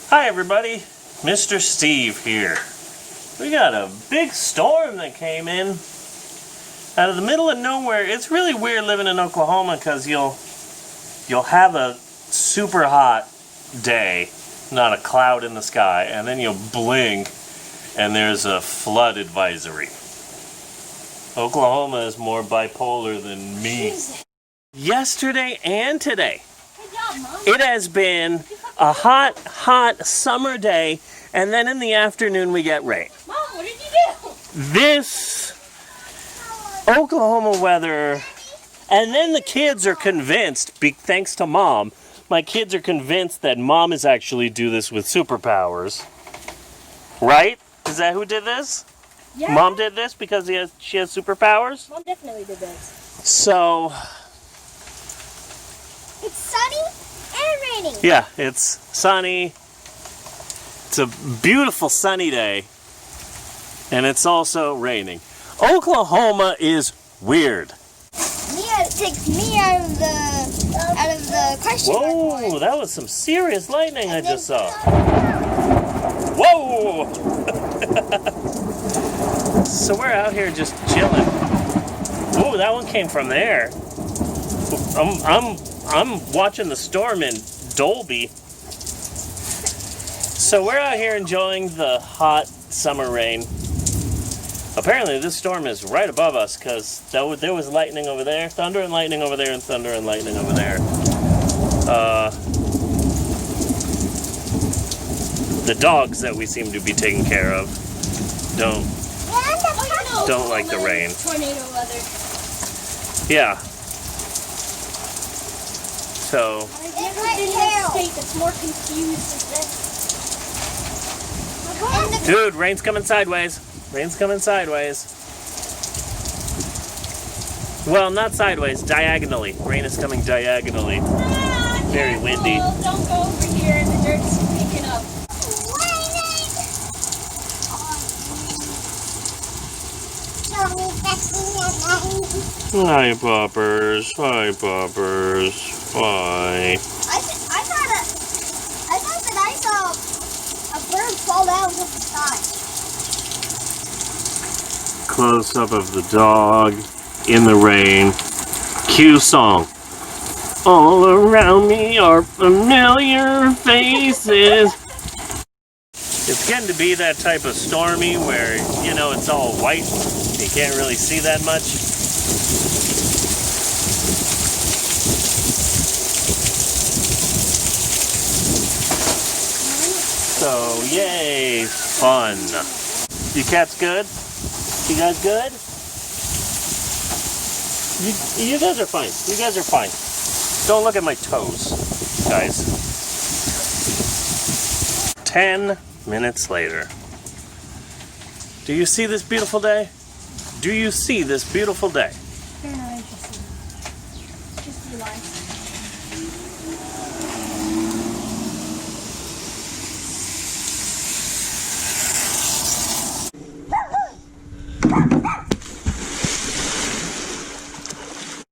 Hi everybody, Mr. Steve here. We got a big storm that came in out of the middle of nowhere. It's really weird living in Oklahoma because you'll have a super hot day, not a cloud in the sky, and then you'll blink and there's a flood advisory. Oklahoma is more bipolar than me. Yesterday and today, it has been a hot summer day, and then in the afternoon we get rain. Mom, what did you do? This Oklahoma weather, and then the kids are convinced, thanks to Mom, my kids are convinced that Mom is actually do this with superpowers. Right? Is that who did this? Yeah. Mom did this because she has superpowers? Mom definitely did this. So... It's sunny and raining. yeah, it's sunny. It's a beautiful sunny day. And it's also raining. Oklahoma is weird. Mia takes me out of the question mark Whoa, board. that was some serious lightning I just saw. Whoa! So we're out here just chilling. Ooh, that one came from there. I'm watching the storm in Dolby. So we're out here enjoying the hot summer rain. Apparently this storm is right above us because there was lightning over there, thunder and lightning over there, and thunder and lightning over there. The dogs that we seem to be taking care of don't like the rain. Tornado weather. Yeah. So I've never been in a state that's more confused than this. dude, rain's coming sideways. Rain's coming sideways. Well, not sideways, diagonally. Rain is coming diagonally. Very windy. Don't go over here, the dirt's picking up. Hi, poppers. Hi, poppers. Bye. I thought that I saw a bird fall down from the sky. Close up of the dog in the rain. Cue song. All around me are familiar faces. It's getting to be that type of stormy where, you know, it's all white. You can't really see that much. So, yay, fun. You cats good? You guys good? You guys are fine. You guys are fine. Don't look at my toes, guys. 10 minutes later. Do you see this beautiful day? Do you see this beautiful day?